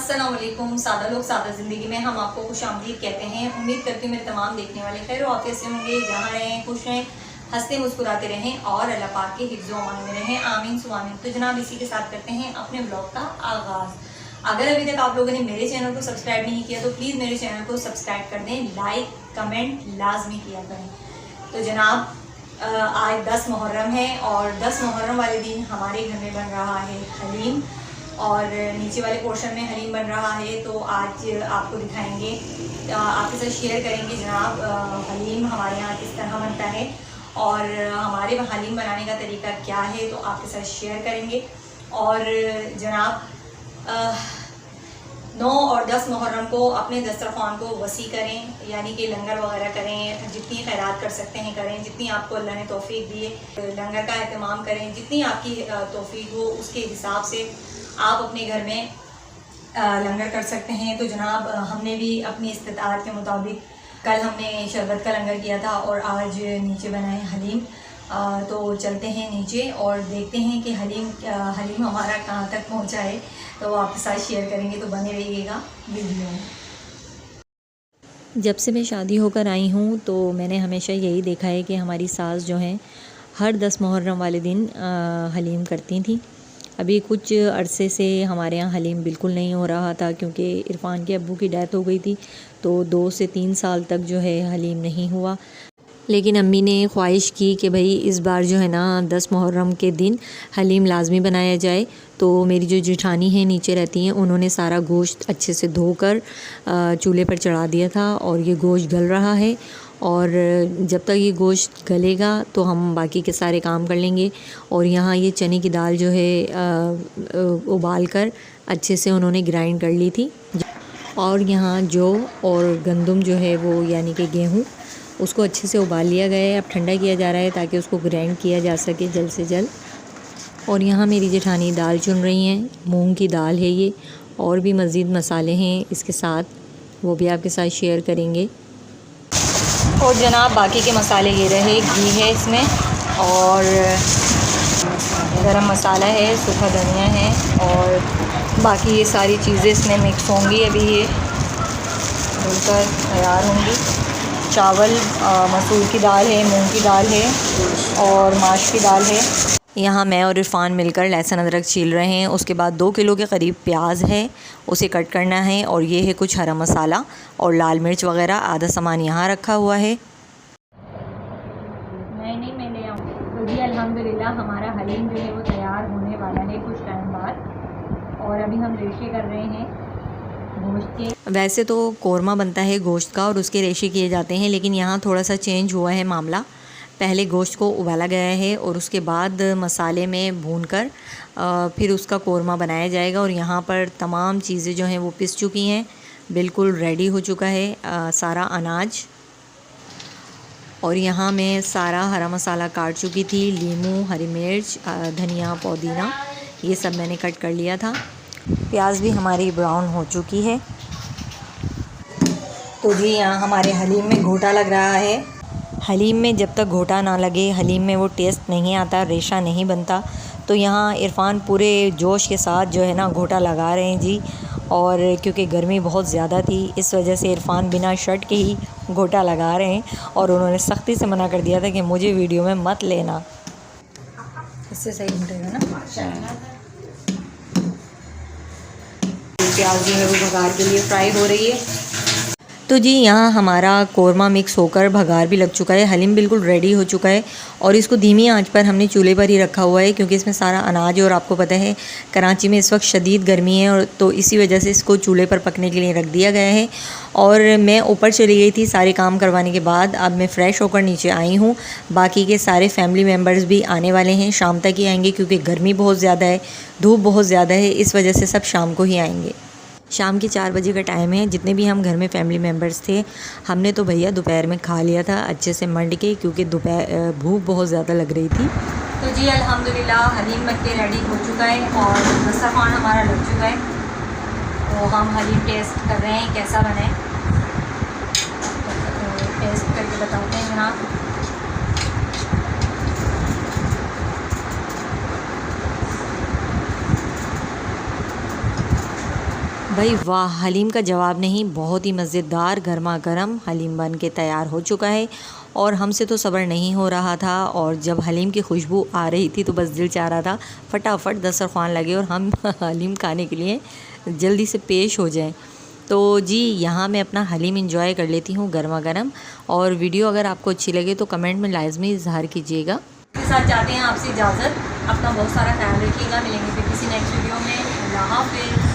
अस्सलाम वालेकुम। सादा लोग सादा ज़िंदगी में हम आपको खुशामदीद कहते हैं। उम्मीद करती हूँ मेरे तमाम देखने वाले खैर आफियत से होंगे, जहाँ रहें खुश रहें, हंसते मुस्कुराते रहें और अल्लाह पाक के हिफ्ज़ व अमान में रहें। आमीन सुआमीन। तो जनाब इसी के साथ करते हैं अपने ब्लॉग का आगाज़। अगर अभी तक आप लोगों ने मेरे चैनल को सब्सक्राइब नहीं किया तो प्लीज़ मेरे चैनल को सब्सक्राइब कर दें, लाइक कमेंट लाजमी किया करें। तो जनाब आज 10 मुहर्रम है और 10 मुहर्रम वाले दिन हमारे घर में बन रहा है हलीम और नीचे वाले पोर्शन में हलीम बन रहा है। तो आज आपको दिखाएंगे, आपके साथ शेयर करेंगे जनाब हलीम हमारे यहाँ किस तरह बनता है और हमारे हलीम बनाने का तरीका क्या है, तो आपके साथ शेयर करेंगे। और जनाब 9 और 10 मुहर्रम को अपने दस्तरखान को वसी करें, यानी कि लंगर वगैरह करें, जितनी खैरात कर सकते हैं करें, जितनी आपको अल्लाह ने तौफीक दी है लंगर का एहतमाम करें, जितनी आपकी तौफीक हो उसके हिसाब से आप अपने घर में लंगर कर सकते हैं। तो जनाब हमने भी अपनी इस्तिताअत के मुताबिक कल हमने शरबत का लंगर किया था और आज नीचे बना है हलीम। तो चलते हैं नीचे और देखते हैं कि हलीम हमारा कहाँ तक पहुँचा है, तो आपके साथ शेयर करेंगे, तो बने रहिएगा वीडियो में। जब से मैं शादी होकर आई हूँ तो मैंने हमेशा यही देखा है कि हमारी सास जो हैं हर 10 मुहर्रम वाले दिन हलीम करती थी। अभी कुछ अरसे से हमारे यहाँ हलीम बिल्कुल नहीं हो रहा था क्योंकि इरफान के अब्बू की डेथ हो गई थी, तो 2 से 3 साल तक जो है हलीम नहीं हुआ। लेकिन अम्मी ने ख्वाहिश की कि भाई इस बार जो है ना 10 मुहर्रम के दिन हलीम लाजमी बनाया जाए। तो मेरी जो जेठानी हैं नीचे रहती हैं, उन्होंने सारा गोश्त अच्छे से धोकर चूल्हे पर चढ़ा दिया था और ये गोश्त गल रहा है। और जब तक ये गोश्त गलेगा तो हम बाकी के सारे काम कर लेंगे। और यहाँ ये चने की दाल जो है उबाल कर अच्छे से उन्होंने ग्राइंड कर ली थी। और यहाँ जौ और गंदम जो है वो यानी कि गेहूँ, उसको अच्छे से उबाल लिया गया है। अब ठंडा किया जा रहा है ताकि उसको ग्राइंड किया जा सके जल्द से जल्द। और यहाँ मेरी जेठानी दाल चुन रही हैं, मूंग की दाल है ये, और भी मज़ीद मसाले हैं इसके साथ, वो भी आपके साथ शेयर करेंगे। और जनाब बाकी के मसाले ये रहे, घी है इसमें और गरम मसाला है, सूखा धनिया है और बाकी ये सारी चीज़ें इसमें मिक्स होंगी। अभी ये भूनकर तैयार होंगी। चावल मसूर की दाल है, मूंग की दाल है और माश की दाल है। यहाँ मैं और इरफान मिलकर लहसुन अदरक छील रहे हैं। उसके बाद 2 किलो के करीब प्याज है, उसे कट करना है। और ये है कुछ हरा मसाला और लाल मिर्च वगैरह, आधा सामान यहाँ रखा हुआ है। नहीं मैं ले आऊँ। तो जी अल्हम्दुलिल्लाह हमारा हलीम जो है वो तैयार होने वाला है कुछ टाइम बाद। और अभी हम रेशे कर रहे हैं गोश्त के। वैसे तो कोरमा बनता है गोश्त का और उसके रेशे किए जाते हैं, लेकिन यहाँ थोड़ा सा चेंज हुआ है मामला। पहले गोश्त को उबाला गया है और उसके बाद मसाले में भूनकर फिर उसका कोरमा बनाया जाएगा। और यहाँ पर तमाम चीज़ें जो हैं वो पिस चुकी हैं, बिल्कुल रेडी हो चुका है सारा अनाज। और यहाँ मैं सारा हरा मसाला काट चुकी थी, लीमू, हरी मिर्च, धनिया, पुदीना, ये सब मैंने कट कर लिया था। प्याज भी हमारी ब्राउन हो चुकी है। तो जी यहाँ हमारे हलीम में घोटा लग रहा है। हलीम में जब तक घोटा ना लगे हलीम में वो टेस्ट नहीं आता, रेशा नहीं बनता। तो यहाँ इरफान पूरे जोश के साथ जो है ना घोटा लगा रहे हैं जी। और क्योंकि गर्मी बहुत ज़्यादा थी इस वजह से इरफान बिना शर्ट के ही घोटा लगा रहे हैं और उन्होंने सख्ती से मना कर दिया था कि मुझे वीडियो में मत लेना। इससे सही घुटेगा ना। प्याज जो है वो भगार के लिए फ्राई हो रही है। तो जी यहाँ हमारा कोरमा मिक्स होकर भगार भी लग चुका है, हलीम बिल्कुल रेडी हो चुका है। और इसको धीमी आंच पर हमने चूल्हे पर ही रखा हुआ है क्योंकि इसमें सारा अनाज है और आपको पता है कराची में इस वक्त शदीद गर्मी है, और तो इसी वजह से इसको चूल्हे पर पकने के लिए रख दिया गया है। और मैं ऊपर चली गई थी सारे काम करवाने के बाद, अब मैं फ़्रेश होकर नीचे आई हूँ। बाकी के सारे फैमिली मेम्बर्स भी आने वाले हैं, शाम तक ही आएँगे क्योंकि गर्मी बहुत ज़्यादा है, धूप बहुत ज़्यादा है, इस वजह से सब शाम को ही आएँगे। शाम के 4 बजे का टाइम है। जितने भी हम घर में फैमिली मेम्बर्स थे, हमने तो भैया दोपहर में खा लिया था अच्छे से मंड के, क्योंकि दोपहर भूख बहुत ज़्यादा लग रही थी। तो जी अल्हम्दुलिल्लाह हलीम बन के रेडी हो चुका है और दस्तरखान हमारा लग चुका है। तो हम हलीम टेस्ट कर रहे हैं कैसा बना है, टेस्ट करके बताते हैं जनाब। भाई वाह, हलीम का जवाब नहीं, बहुत ही मज़ेदार गर्मा गर्म हलीम बन के तैयार हो चुका है और हमसे तो सब्र नहीं हो रहा था। और जब हलीम की खुशबू आ रही थी तो बस दिल चाह रहा था फटाफट दस्तरख़्वान लगे और हम हलीम खाने के लिए जल्दी से पेश हो जाएं। तो जी यहाँ मैं अपना हलीम एंजॉय कर लेती हूँ गर्मा गर्म। और वीडियो अगर आपको अच्छी लगे तो कमेंट में लाजमी इजहार कीजिएगा। के साथ चाहते हैं आपसे इजाज़त। अपना बहुत सारा ख्याल रखिएगा। मिलेंगे फिर किसी नेक्स्ट वीडियो में। अल्लाह हाफ़िज़।